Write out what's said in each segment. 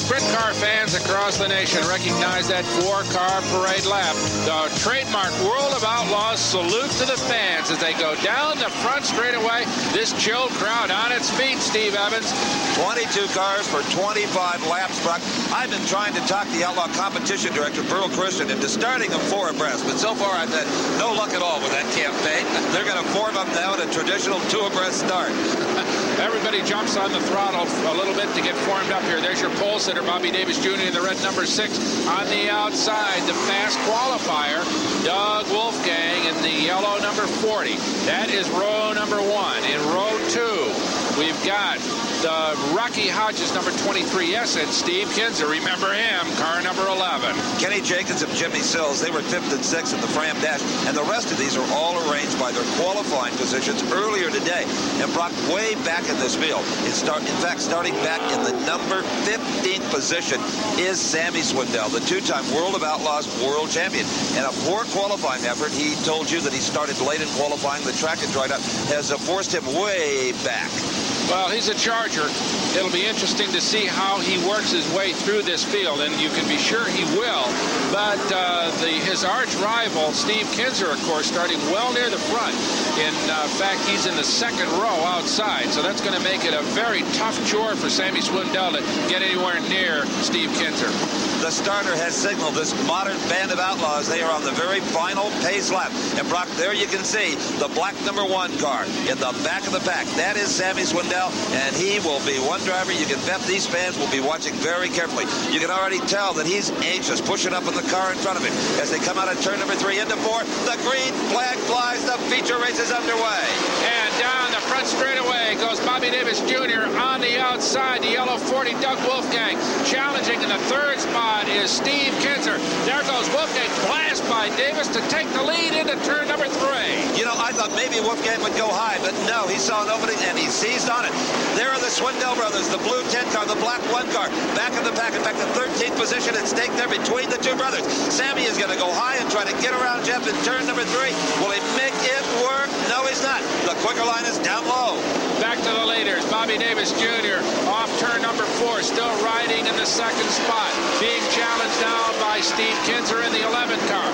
Sprint car fans across the nation recognize that 4-car parade lap. The trademark World of Outlaws salute to the fans as they go down the front straightaway. This chilled crowd on its feet, Steve Evans. 22 cars for 25 laps, Brock. I've been trying to talk the Outlaw Competition Director, Burl Christian, into starting them 4 abreast, but so far I've had no luck at all with that campaign. They're going to form them now in a traditional 2 abreast start. Everybody jumps on the throttle a little bit to get formed up here. There's your pole sitter, Bobby Davis Jr. in the red number 6. On the outside, the fast qualifier, Doug Wolfgang in the yellow number 40. That is row number 1. In row 2, we've got the Rocky Hodges number 23. Yes, and Steve Kinzer, remember him, car number 11. Kenny Jacobs and Jimmy Sills, they were 5th and 6th in the Fram Dash, and the rest of these are all arranged by their qualifying positions earlier today. And Brock, way back in this field, in fact, starting back in the number 15th position is Sammy Swindell, the 2-time World of Outlaws world champion. And a poor qualifying effort, he told you that he started late in qualifying, the track had dried up, has forced him way back. Well, he's a Charger. It'll be interesting to see how he works his way through this field, and you can be sure he will. But his arch rival, Steve Kinzer, of course, starting well near the front. In fact, he's in the 2nd row outside, so that's going to make it a very tough chore for Sammy Swindell to get anywhere near Steve Kinzer. The starter has signaled this modern band of outlaws. They are on the very final pace lap. And Brock, there you can see the black number 1 car in the back of the pack. That is Sammy Swindell, and he will be one driver you can bet these fans will be watching very carefully. You can already tell that he's anxious, pushing up in the car in front of him. As they come out of turn number 3 into 4, the green flag flies. The feature race is underway. And down the front straightaway goes Bobby Davis Jr. On the outside, the yellow 40, Doug Wolfgang. Challenging in the 3rd spot is Steve Kinzer. There goes Wolfgang, blast by Davis to take the lead into turn number 3. You know, I thought maybe Wolfgang would go high, but no, he saw an opening and he seized on it. There are the Swindell brothers, the blue 10 car, the black 1 car, back in the pack. In fact, the 13th position at stake there between the 2 brothers. Sammy is going to go high and try to get around Jeff in turn number 3. Will he make it work? No, he's not. The quicker line is down low. Back to the leaders. Bobby Davis Jr. off turn number 4, still riding in the 2nd spot. Being challenged now by Steve Kinzer in the 11 car.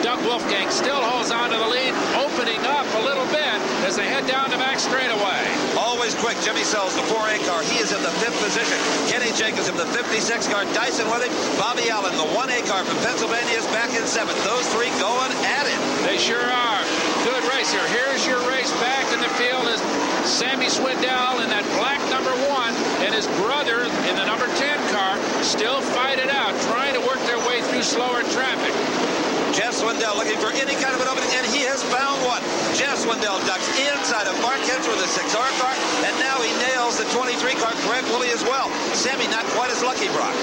Doug Wolfgang still holds on to the lead, opening up a little bit as they head down the back straightaway. Always quick, Jimmy Sells, the 4A car. He is in the 5th position. Kenny Jacobs in the 56 car. Dyson with him. Bobby Allen, the 1A car from Pennsylvania, is back in 7th. Those 3 going at it. They sure are. Good race here. Here's your race back in the field is Sammy Swindell in that black number 1 and his brother in the number 10 car still fight it out, trying to work their way through slower traffic. Jeff Swindell looking for any kind of an opening, and he has found one. Jeff Swindell ducks inside of Mark Henson with a 6R car, and now he nails the 23 car, Greg Woolley as well. Sammy not quite as lucky, Brock.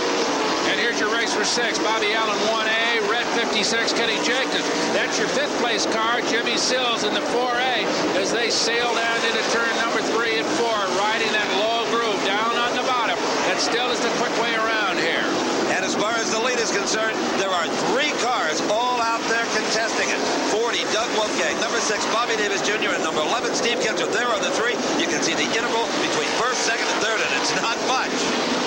And here's your race for 6. Bobby Allen 1A, red 56, Kenny Jacobs. That's your 5th place car, Jimmy Sills in the 4A as they sail down into turn number 3 and 4, riding that low groove down on the bottom. That still is the quick way around here. And as far as the lead is concerned, there are 3 cars all out there contesting it. 40, Doug Wolfgang. Number 6, Bobby Davis Jr. And number 11, Steve Kinzer. There are the 3. You can see the interval between 1st, 2nd, and 3rd, and it's not much.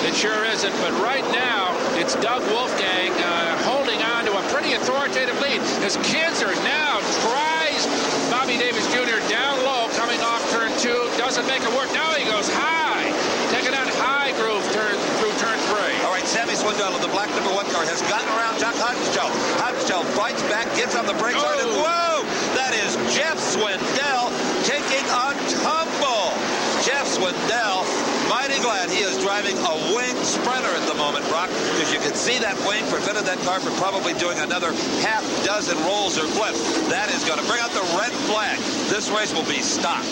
It sure isn't, but right now, it's Doug Wolfgang holding on to a pretty authoritative lead as Kinzer now tries Bobby Davis Jr. down low, coming off turn 2. Doesn't make it work. Now he goes high. Taking that high groove through turn 3. All right, Sammy Swindell of the black number 1 car has gotten around Chuck Hodgeshell. Hodgeshell fights back, gets on the brakes, and whoa! That is Jeff Swindell taking a tumble. Jeff Swindell, mighty glad he is driving a wing sprinter at the moment, Brock, because you can see that wing prevented that car from probably doing another half dozen rolls or flips. That is going to bring out the red flag. This race will be stopped.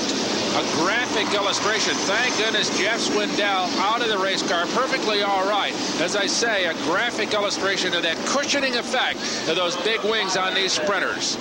A graphic illustration. Thank goodness Jeff Swindell out of the race car. Perfectly all right. As I say, a graphic illustration of that cushioning effect of those big wings on these sprinters.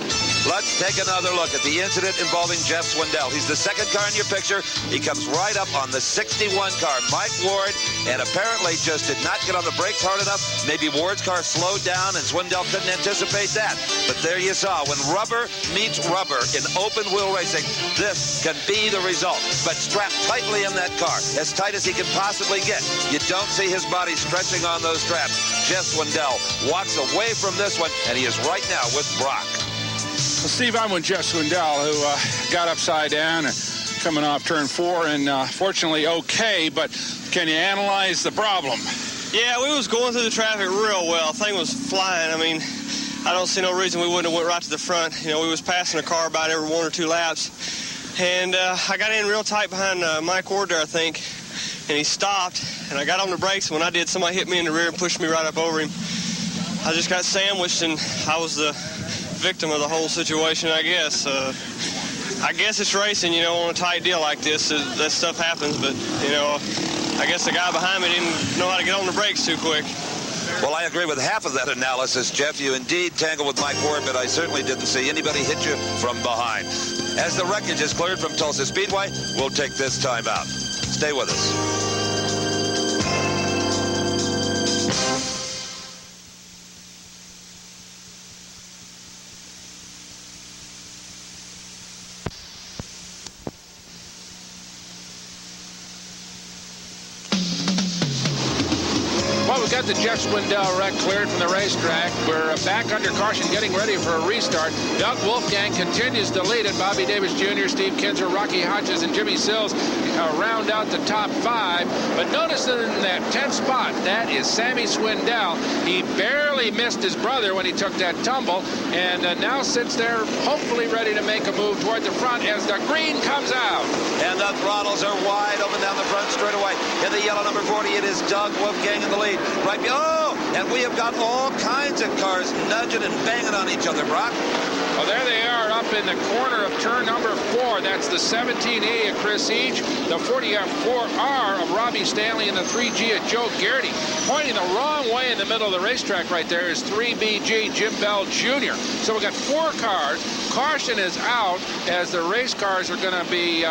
Let's take another look at the incident involving Jeff Swindell. He's the second car in your picture. He comes right up on the 61 car, Mike Ward, and apparently just did not get on the brakes hard enough. Maybe Ward's car slowed down and Swindell couldn't anticipate that. But there you saw, when rubber meets rubber in open wheel racing, this can be the result. But strapped tightly in that car, as tight as he can possibly get. You don't see his body stretching on those straps. Jeff Swindell walks away from this one, and he is right now with Brock. Well, Steve, I'm with Jeff Swindell, who got upside down and coming off turn 4, and fortunately okay, but can you analyze the problem? Yeah, we was going through the traffic real well. Thing was flying. I mean, I don't see no reason we wouldn't have went right to the front. You know, we was passing a car about every 1 or 2 laps, and I got in real tight behind Mike Ward there, I think, and he stopped, and I got on the brakes, and when I did, somebody hit me in the rear and pushed me right up over him. I just got sandwiched, and I was the victim of the whole situation, I guess. I guess it's racing, you know, on a tight deal like this. That stuff happens, but, you know, I guess the guy behind me didn't know how to get on the brakes too quick. Well, I agree with half of that analysis, Jeff. You indeed tangled with Mike Ward, but I certainly didn't see anybody hit you from behind. As the wreckage is cleared from Tulsa Speedway, we'll take this time out. Stay with us. Well, we've got the Jeff Swindell wreck cleared from the racetrack. We're back under caution, getting ready for a restart. Doug Wolfgang continues to lead it. Bobby Davis Jr., Steve Kinzer, Rocky Hodges, and Jimmy Sills round out the top 5. But notice that in that 10th spot, that is Sammy Swindell. He barely missed his brother when he took that tumble, and now sits there hopefully ready to make a move toward the front as the green comes out. And the throttles are wide open down the front straightaway. In the yellow number 40, it is Doug Wolfgang in the lead. Right below, and we have got all kinds of cars nudging and banging on each other, Brock. Well, there they are up in the corner of turn number 4. That's the 17E of Chris Each, the 44R of Robbie Stanley, and the 3G of Joe Garrity. Pointing the wrong way in the middle of the racetrack right there is 3BG Jim Bell Jr. So we've got 4 cars. Caution is out as the race cars are going to be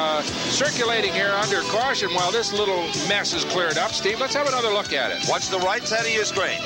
circulating here under caution while this little mess is cleared up. Steve, let's have another look at it. Watch the right side of your screen.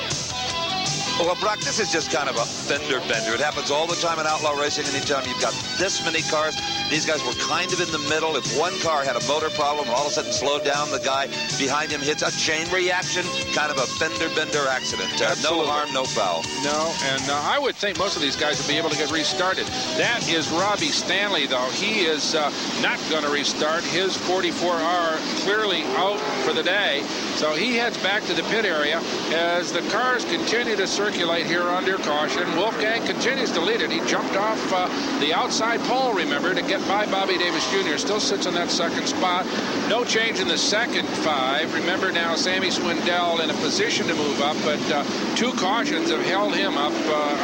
Well, Brock, this is just kind of a fender bender. It happens all the time in outlaw racing. Anytime you've got this many cars, these guys were kind of in the middle. If one car had a motor problem, all of a sudden slowed down, the guy behind him hits a chain reaction, kind of a fender bender accident. No harm, no foul. No, and I would think most of these guys would be able to get restarted. That is Robbie Stanley, though. He is not going to restart. His 44R clearly out for the day. So he heads back to the pit area as the cars continue to circulate here under caution. Wolfgang continues to lead it. He jumped off the outside pole, remember, to get by Bobby Davis Jr. Still sits in that second spot. No change in the second 5. Remember now, Sammy Swindell in a position to move up, but 2 cautions have held him up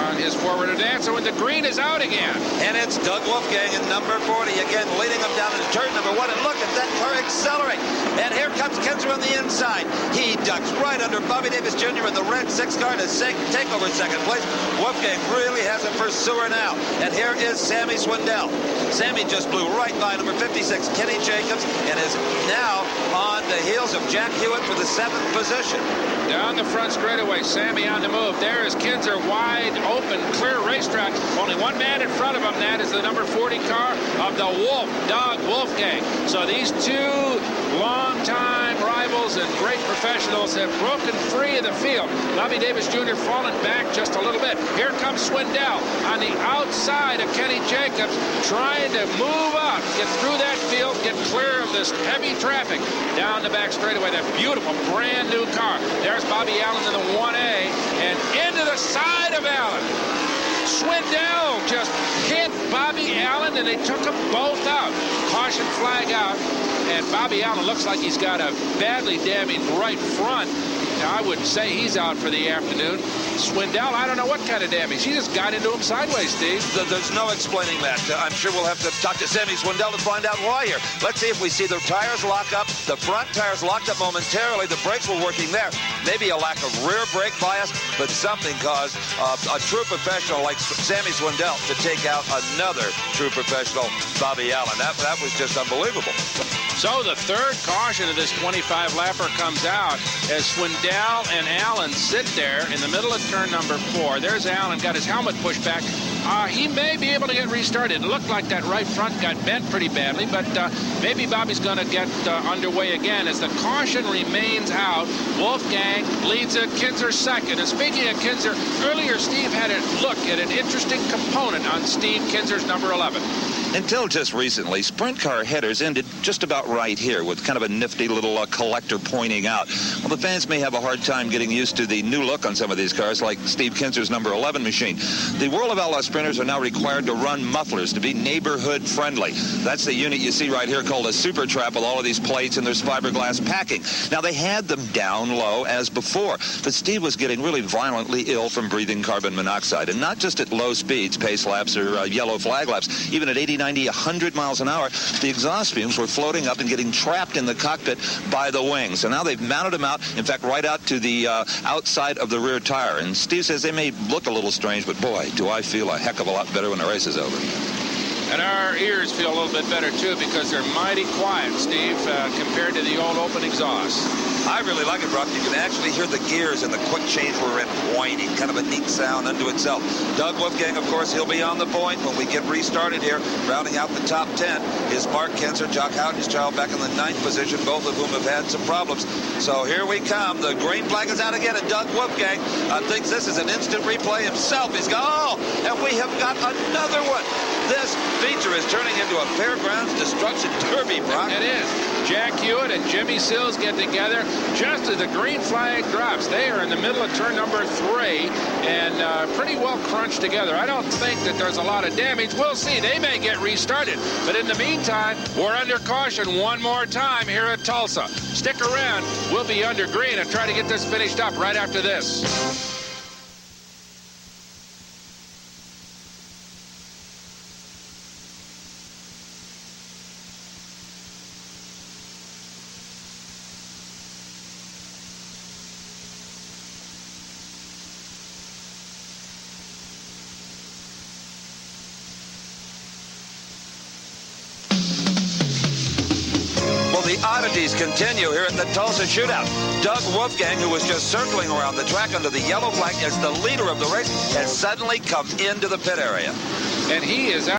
on his forward advance. So when the green is out again. And it's Doug Wolfgang in number 40, again leading him down into turn number 1. And look at that car accelerate. And here comes Kinzer on the inside. He ducks right under Bobby Davis Jr. in the red 6 car to take over second place. Wolfgang really has a pursuer now. And here is Sammy Swindell. Sammy just blew right by number 56, Kenny Jacobs, and is now on the heels of Jack Hewitt for the 7th position. Down the front straightaway, Sammy on the move. There is Kinzer, wide open, clear racetrack. Only one man in front of him. That is the number 40 car of the Wolf, Doug Wolfgang. So these 2 longtime rivals and great professionals have broken free of the field. Bobby Davis Jr. fallen back just a little bit. Here comes Swindell on the outside of Kenny Jacobs, trying to move up, get through that field, get clear of this heavy traffic. Down the back straightaway, that beautiful brand new car. There's Bobby Allen in the 1A, and into the side of Allen. Swindell just hit Bobby Allen, and they took them both out. Caution flag out, and Bobby Allen looks like he's got a badly damaged right front. I would say he's out for the afternoon. Swindell, I don't know what kind of damage. He just got into him sideways, Steve. There's no explaining that. I'm sure we'll have to talk to Sammy Swindell to find out why here. Let's see if we see the tires lock up. The front tires locked up momentarily. The brakes were working there. Maybe a lack of rear brake bias, but something caused a true professional like Sammy Swindell to take out another true professional, Bobby Allen. That was just unbelievable. So the third caution of this 25-lapper comes out as Swindell and Allen sit there in the middle of turn number 4. There's Allen, got his helmet pushed back. He may be able to get restarted. It looked like that right front got bent pretty badly, but maybe Bobby's going to get underway again as the caution remains out. Wolfgang leads it, Kinzer second. And speaking of Kinzer, earlier Steve had a look at an interesting component on Steve Kinzer's number 11. Until just recently, sprint car headers ended just about right here with kind of a nifty little collector pointing out. Well, the fans may have a hard time getting used to the new look on some of these cars, like Steve Kinzer's number 11 machine. The World of Outlaw sprinters are now required to run mufflers to be neighborhood friendly. That's the unit you see right here called a super trap with all of these plates and there's fiberglass packing. Now, they had them down low as before, but Steve was getting really violently ill from breathing carbon monoxide, and not just at low speeds, pace laps or yellow flag laps. Even at 80, 90, 100 miles an hour, the exhaust fumes were floating up and getting trapped in the cockpit by the wings. So now they've mounted them out, in fact, right out to the outside of the rear tire. And Steve says they may look a little strange, but boy, do I feel a heck of a lot better when the race is over. And our ears feel a little bit better, too, because they're mighty quiet, Steve, compared to the old open exhaust. I really like it, Brock. You can actually hear the gears and the quick change we're in whining. Kind of a neat sound unto itself. Doug Wolfgang, of course, he'll be on the point when we get restarted here. Rounding out the top 10 is Mark Kinzer, Jock Houghton's child back in the 9th position, both of whom have had some problems. So here we come. The green flag is out again, and Doug Wolfgang thinks this is an instant replay himself. He's gone, oh, and we have got another one. This feature is turning into a fairgrounds destruction derby, Brock. It is. Jack Hewitt and Jimmy Sills get together just as the green flag drops. They are in the middle of turn number 3 and pretty well crunched together. I don't think that there's a lot of damage. We'll see. They may get restarted. But in the meantime, we're under caution one more time here at Tulsa. Stick around. We'll be under green and try to get this finished up right after this. The oddities continue here at the Tulsa Shootout. Doug Wolfgang, who was just circling around the track under the yellow flag as the leader of the race, has suddenly come into the pit area. And he is out.